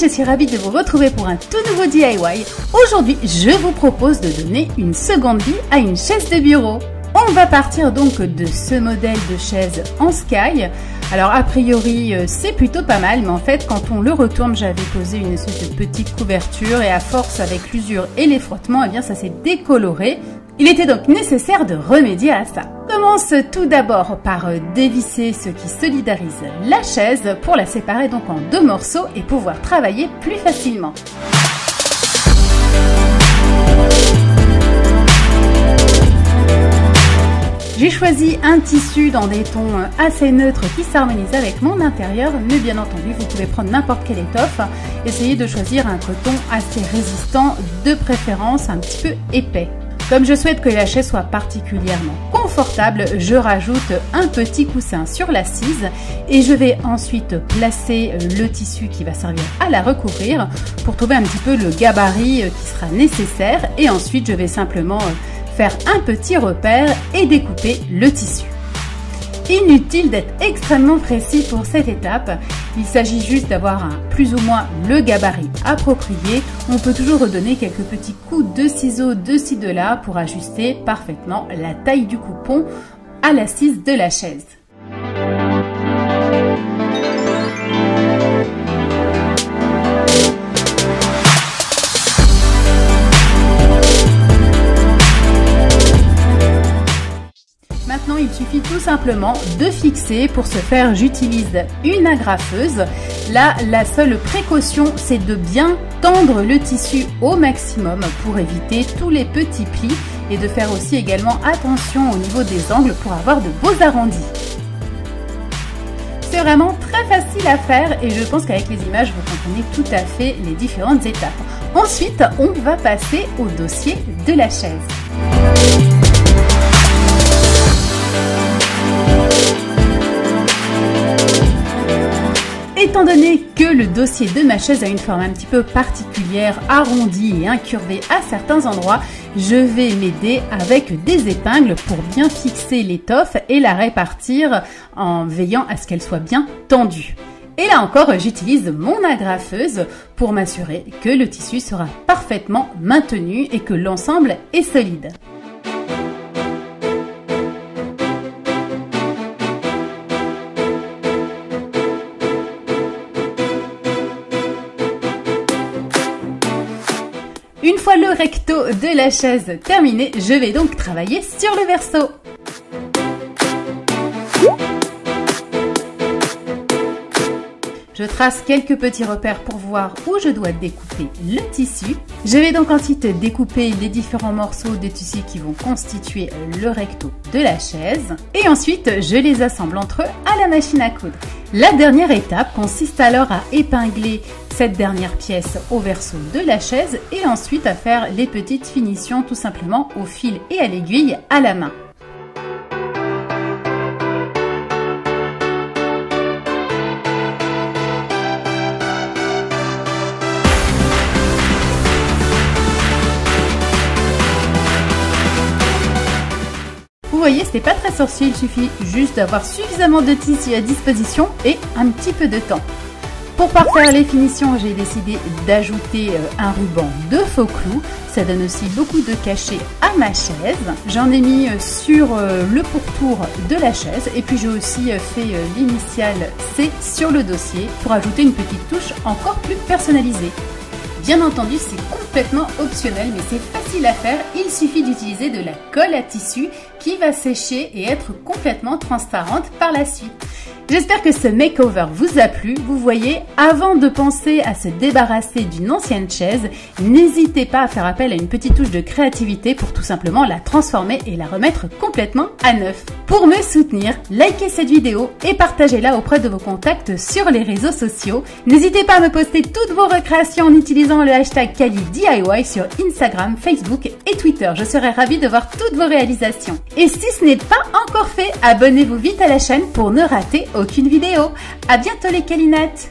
je suis ravie de vous retrouver pour un tout nouveau DIY. Aujourd'hui, je vous propose de donner une seconde vie à une chaise de bureau. On va partir donc de ce modèle de chaise en sky. Alors a priori c'est plutôt pas mal, mais en fait quand on le retourne, j'avais posé une espèce de petite couverture et à force avec l'usure et les frottements, eh bien ça s'est décoloré. Il était donc nécessaire de remédier à ça. On commence tout d'abord par dévisser ce qui solidarise la chaise pour la séparer donc en deux morceaux et pouvoir travailler plus facilement. J'ai choisi un tissu dans des tons assez neutres qui s'harmonise avec mon intérieur, mais bien entendu vous pouvez prendre n'importe quelle étoffe. Essayez de choisir un coton assez résistant, de préférence un petit peu épais. Comme je souhaite que la chaise soit particulièrement confortable, je rajoute un petit coussin sur l'assise et je vais ensuite placer le tissu qui va servir à la recouvrir pour trouver un petit peu le gabarit qui sera nécessaire et ensuite je vais simplement faire un petit repère et découper le tissu. Inutile d'être extrêmement précis pour cette étape, il s'agit juste d'avoir plus ou moins le gabarit approprié. On peut toujours redonner quelques petits coups de ciseaux de ci de là pour ajuster parfaitement la taille du coupon à l'assise de la chaise. Maintenant, il suffit tout simplement de fixer. Pour ce faire, j'utilise une agrafeuse. Là, la seule précaution, c'est de bien tendre le tissu au maximum pour éviter tous les petits plis et de faire aussi également attention au niveau des angles pour avoir de beaux arrondis. C'est vraiment très facile à faire et je pense qu'avec les images, vous comprenez tout à fait les différentes étapes. Ensuite, on va passer au dossier de la chaise. Étant donné que le dossier de ma chaise a une forme un petit peu particulière, arrondie et incurvée à certains endroits, je vais m'aider avec des épingles pour bien fixer l'étoffe et la répartir en veillant à ce qu'elle soit bien tendue. Et là encore, j'utilise mon agrafeuse pour m'assurer que le tissu sera parfaitement maintenu et que l'ensemble est solide. Une fois le recto de la chaise terminé, je vais donc travailler sur le verso. Je trace quelques petits repères pour voir où je dois découper le tissu. Je vais donc ensuite découper les différents morceaux de tissu qui vont constituer le recto de la chaise. Et ensuite, je les assemble entre eux à la machine à coudre. La dernière étape consiste alors à épingler cette dernière pièce au verso de la chaise et ensuite à faire les petites finitions tout simplement au fil et à l'aiguille à la main. Vous voyez, c'est pas très sorcier, il suffit juste d'avoir suffisamment de tissu à disposition et un petit peu de temps. Pour parfaire les finitions, j'ai décidé d'ajouter un ruban de faux clous. Ça donne aussi beaucoup de cachet à ma chaise. J'en ai mis sur le pourtour de la chaise et puis j'ai aussi fait l'initiale C sur le dossier pour ajouter une petite touche encore plus personnalisée. Bien entendu, c'est complètement optionnel, mais c'est facile à faire. Il suffit d'utiliser de la colle à tissu qui va sécher et être complètement transparente par la suite. J'espère que ce makeover vous a plu. Vous voyez, avant de penser à se débarrasser d'une ancienne chaise, n'hésitez pas à faire appel à une petite touche de créativité pour tout simplement la transformer et la remettre complètement à neuf. Pour me soutenir, likez cette vidéo et partagez-la auprès de vos contacts sur les réseaux sociaux. N'hésitez pas à me poster toutes vos recréations en utilisant le hashtag KaliDIY sur Instagram, Facebook et Twitter. Je serai ravie de voir toutes vos réalisations. Et si ce n'est pas encore fait, abonnez-vous vite à la chaîne pour ne rater aucune vidéo. À bientôt les Kalinattes!